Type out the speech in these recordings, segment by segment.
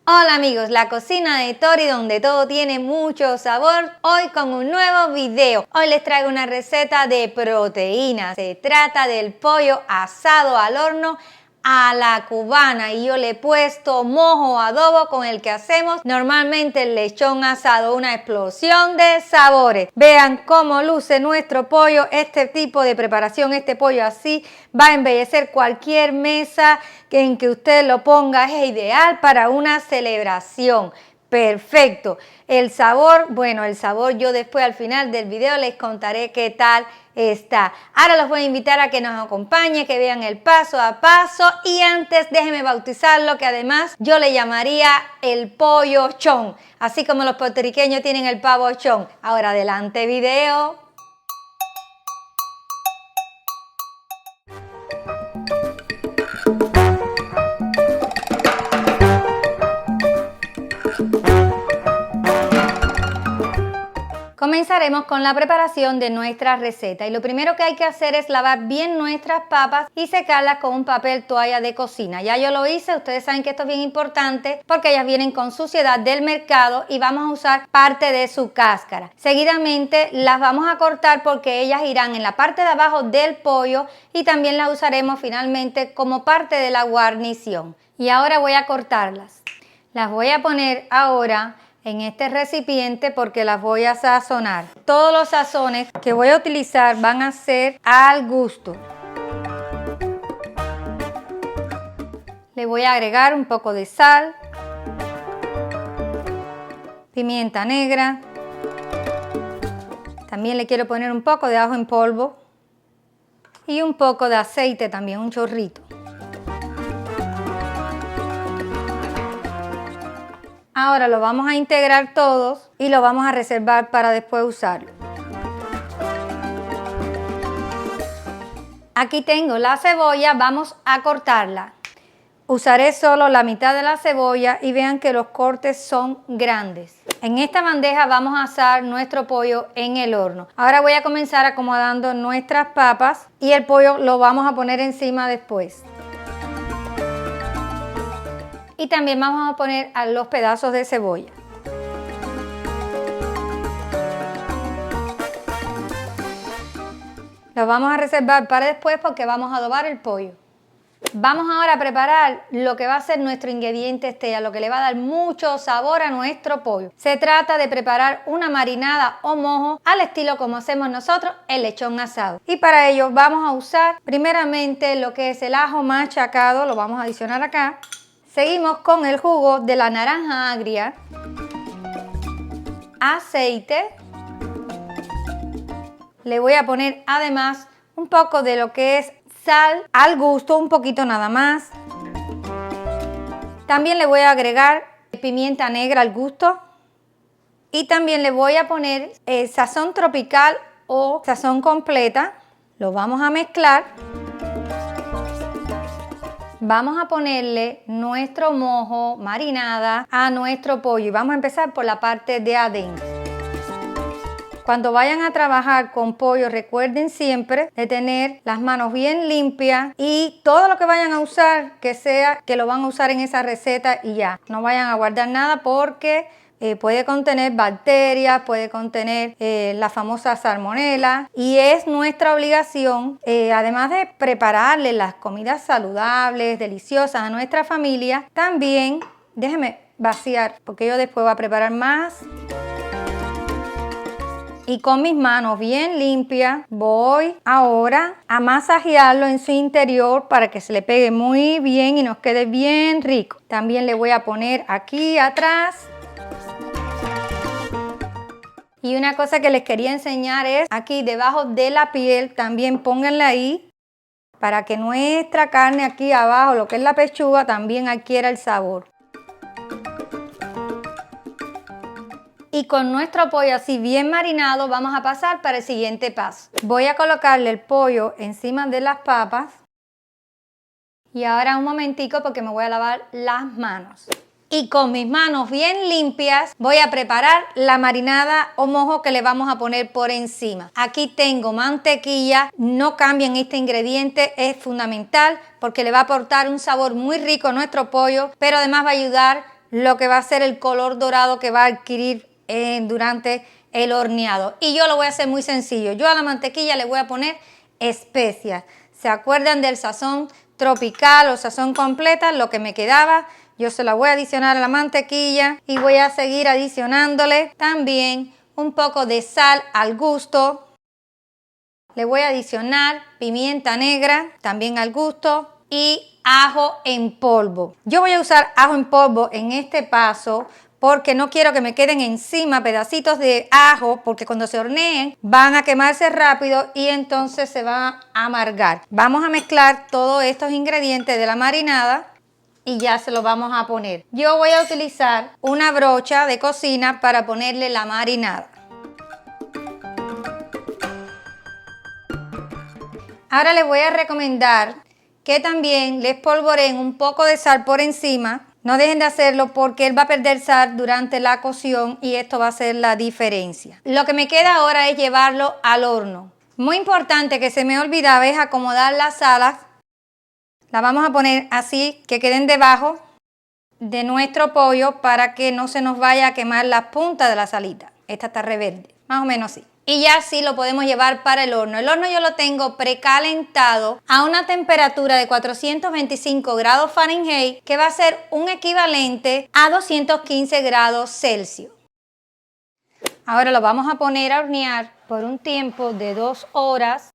Hola amigos, la cocina de Tori donde todo tiene mucho sabor, hoy con un nuevo video. Hoy les traigo una receta de proteínas. Se trata del pollo asado al horno a la cubana y yo le he puesto mojo adobo con el que hacemos normalmente el lechón asado, una explosión de sabores. Vean cómo luce nuestro pollo. Este tipo de preparación, este pollo así va a embellecer cualquier mesa en que usted lo ponga. Es ideal para una celebración. Perfecto. El sabor, bueno, el sabor yo después al final del video les contaré qué tal está. Ahora los voy a invitar a que nos acompañen, que vean el paso a paso y antes déjenme bautizarlo, que además yo le llamaría el pollo chón, así como los puertorriqueños tienen el pavo chón. Ahora adelante video. Comenzaremos con la preparación de nuestra receta y lo primero que hay que hacer es lavar bien nuestras papas y secarlas con un papel toalla de cocina. Ya yo lo hice, ustedes saben que esto es bien importante porque ellas vienen con suciedad del mercado y vamos a usar parte de su cáscara. Seguidamente las vamos a cortar porque ellas irán en la parte de abajo del pollo y también las usaremos finalmente como parte de la guarnición. Y ahora voy a cortarlas. Las voy a poner ahora en este recipiente porque las voy a sazonar. Todos los sazones que voy a utilizar van a ser al gusto. Le voy a agregar un poco de sal, pimienta negra, también le quiero poner un poco de ajo en polvo y un poco de aceite también, un chorrito. Ahora lo vamos a integrar todos y lo vamos a reservar para después usarlo. Aquí tengo la cebolla, vamos a cortarla. Usaré solo la mitad de la cebolla y vean que los cortes son grandes. En esta bandeja vamos a asar nuestro pollo en el horno. Ahora voy a comenzar acomodando nuestras papas y el pollo lo vamos a poner encima después. Y también vamos a poner a los pedazos de cebolla. Los vamos a reservar para después porque vamos a adobar el pollo. Vamos ahora a preparar lo que va a ser nuestro ingrediente estrella, lo que le va a dar mucho sabor a nuestro pollo. Se trata de preparar una marinada o mojo al estilo como hacemos nosotros el lechón asado. Y para ello vamos a usar primeramente lo que es el ajo machacado, lo vamos a adicionar acá. Seguimos con el jugo de la naranja agria, aceite, le voy a poner además un poco de lo que es sal al gusto, un poquito nada más. También le voy a agregar pimienta negra al gusto y también le voy a poner sazón tropical o sazón completa. Lo vamos a mezclar. Vamos a ponerle nuestro mojo marinada a nuestro pollo y vamos a empezar por la parte de adentro. Cuando vayan a trabajar con pollo recuerden siempre de tener las manos bien limpias y todo lo que vayan a usar que sea que lo van a usar en esa receta y ya. No vayan a guardar nada porque puede contener bacterias, puede contener la famosa salmonela y es nuestra obligación, además de prepararle las comidas saludables, deliciosas a nuestra familia, también, déjenme vaciar porque yo después voy a preparar más. Y con mis manos bien limpias voy ahora a masajearlo en su interior para que se le pegue muy bien y nos quede bien rico. También le voy a poner aquí atrás. Y una cosa que les quería enseñar es aquí debajo de la piel, también pónganla ahí para que nuestra carne aquí abajo, lo que es la pechuga, también adquiera el sabor. Y con nuestro pollo así bien marinado vamos a pasar para el siguiente paso. Voy a colocarle el pollo encima de las papas. Y ahora un momentico porque me voy a lavar las manos. Y con mis manos bien limpias voy a preparar la marinada o mojo que le vamos a poner por encima. Aquí tengo mantequilla, no cambien este ingrediente, es fundamental porque le va a aportar un sabor muy rico a nuestro pollo, pero además va a ayudar lo que va a ser el color dorado que va a adquirir durante el horneado. Y yo lo voy a hacer muy sencillo. Yo a la mantequilla le voy a poner especias. ¿Se acuerdan del sazón tropical o sazón completa? Lo que me quedaba, yo se la voy a adicionar a la mantequilla y voy a seguir adicionándole también un poco de sal al gusto. Le voy a adicionar pimienta negra también al gusto y ajo en polvo. Yo voy a usar ajo en polvo en este paso porque no quiero que me queden encima pedacitos de ajo, porque cuando se horneen van a quemarse rápido y entonces se va a amargar. Vamos a mezclar todos estos ingredientes de la marinada y ya se los vamos a poner. Yo voy a utilizar una brocha de cocina para ponerle la marinada. Ahora les voy a recomendar que también les espolvoreen un poco de sal por encima. No dejen de hacerlo porque él va a perder sal durante la cocción y esto va a ser la diferencia. Lo que me queda ahora es llevarlo al horno. Muy importante, que se me olvidaba, es acomodar las alas. Las vamos a poner así, que queden debajo de nuestro pollo para que no se nos vaya a quemar la punta de la salita. Esta está reverde, más o menos así. Y ya así lo podemos llevar para el horno. El horno yo lo tengo precalentado a una temperatura de 425 grados Fahrenheit, que va a ser un equivalente a 215 grados Celsius. Ahora lo vamos a poner a hornear por un tiempo de 2 horas.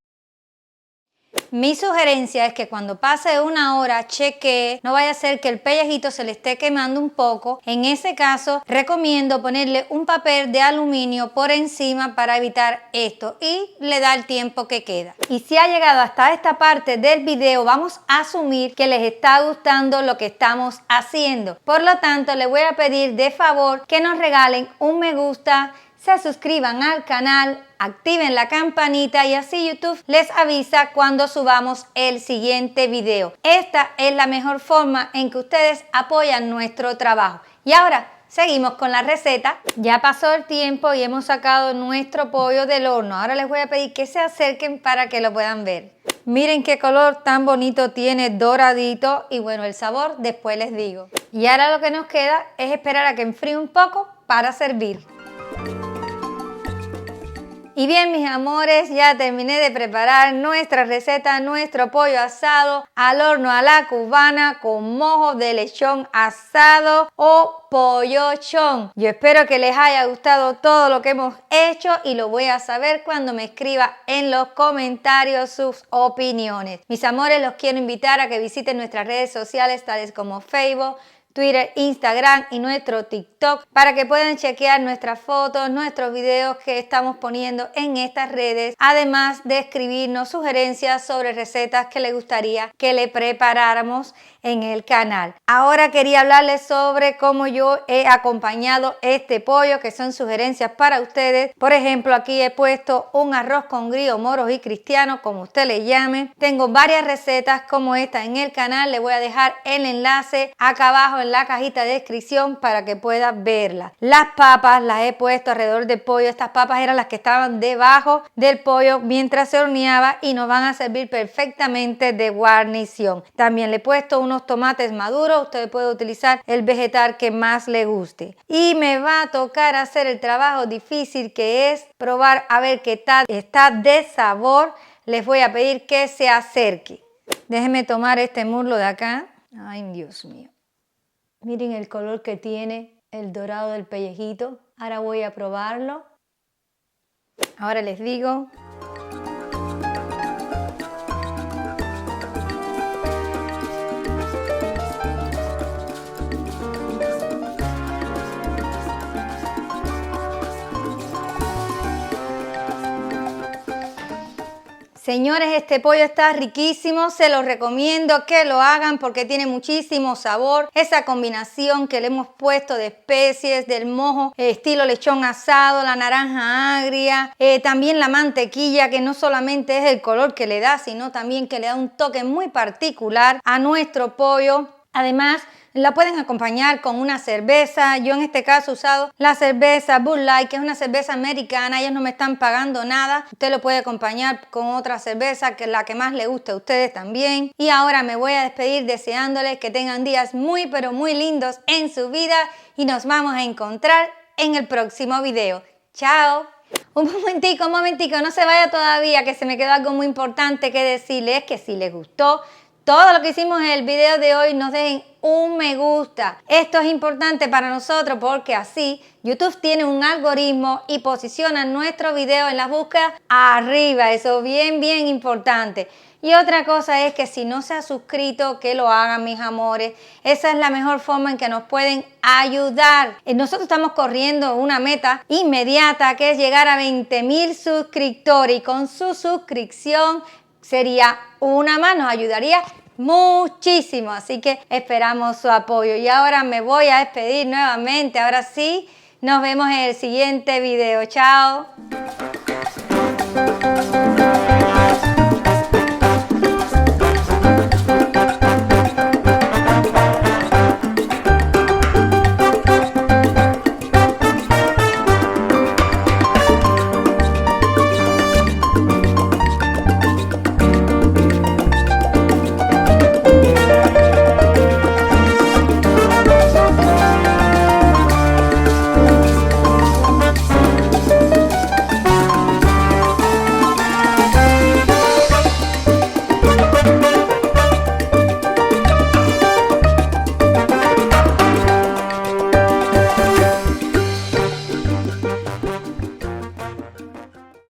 Mi sugerencia es que cuando pase 1 hora chequee, no vaya a ser que el pellejito se le esté quemando un poco. En ese caso recomiendo ponerle un papel de aluminio por encima para evitar esto y le da el tiempo que queda. Y si ha llegado hasta esta parte del video, vamos a asumir que les está gustando lo que estamos haciendo. Por lo tanto, les voy a pedir de favor que nos regalen un me gusta, se suscriban al canal, activen la campanita y así YouTube les avisa cuando subamos el siguiente video. Esta es la mejor forma en que ustedes apoyan nuestro trabajo. Y ahora seguimos con la receta. Ya pasó el tiempo y hemos sacado nuestro pollo del horno. Ahora les voy a pedir que se acerquen para que lo puedan ver. Miren qué color tan bonito tiene, doradito, y bueno, el sabor después les digo. Y ahora lo que nos queda es esperar a que enfríe un poco para servir. Y bien, mis amores, ya terminé de preparar nuestra receta, nuestro pollo asado al horno a la cubana con mojo de lechón asado o pollochón. Yo espero que les haya gustado todo lo que hemos hecho y lo voy a saber cuando me escriba en los comentarios sus opiniones. Mis amores, los quiero invitar a que visiten nuestras redes sociales tales como Facebook, Twitter, Instagram y nuestro TikTok para que puedan chequear nuestras fotos, nuestros videos que estamos poniendo en estas redes, además de escribirnos sugerencias sobre recetas que les gustaría que le preparáramos en el canal. Ahora quería hablarles sobre cómo yo he acompañado este pollo, que son sugerencias para ustedes. Por ejemplo, aquí he puesto un arroz con grillo, moros y cristianos, como usted le llame. Tengo varias recetas como esta en el canal. Le voy a dejar el enlace acá abajo en la cajita de descripción para que pueda verla. Las papas las he puesto alrededor del pollo. Estas papas eran las que estaban debajo del pollo mientras se horneaba y nos van a servir perfectamente de guarnición. También le he puesto unos tomates maduros. Usted puede utilizar el vegetal que más le guste. Y me va a tocar hacer el trabajo difícil, que es probar a ver qué tal está de sabor. Les voy a pedir que se acerque. Déjenme tomar este muslo de acá. Ay, Dios mío. Miren el color que tiene, el dorado del pellejito. Ahora voy a probarlo. Ahora les digo. Señores, este pollo está riquísimo, se los recomiendo que lo hagan porque tiene muchísimo sabor. Esa combinación que le hemos puesto de especies, del mojo estilo lechón asado, la naranja agria, también la mantequilla, que no solamente es el color que le da, sino también que le da un toque muy particular a nuestro pollo. Además, la pueden acompañar con una cerveza. Yo en este caso he usado la cerveza Bud Light, que es una cerveza americana. Ellos no me están pagando nada. Usted lo puede acompañar con otra cerveza, que es la que más le guste a ustedes también. Y ahora me voy a despedir deseándoles que tengan días muy pero muy lindos en su vida y nos vamos a encontrar en el próximo video. ¡Chao! Un momentico, no se vaya todavía, que se me quedó algo muy importante que decirles. Es que si les gustó todo lo que hicimos en el video de hoy, nos dejen un me gusta. Esto es importante para nosotros porque así YouTube tiene un algoritmo y posiciona nuestro video en las búsquedas arriba. Eso es bien importante. Y otra cosa es que si no se ha suscrito, que lo hagan, mis amores. Esa es la mejor forma en que nos pueden ayudar. Nosotros estamos corriendo una meta inmediata que es llegar a 20,000 suscriptores y con su suscripción sería una más, nos ayudaría muchísimo, así que esperamos su apoyo. Y ahora me voy a despedir nuevamente, ahora sí, nos vemos en el siguiente video. Chao.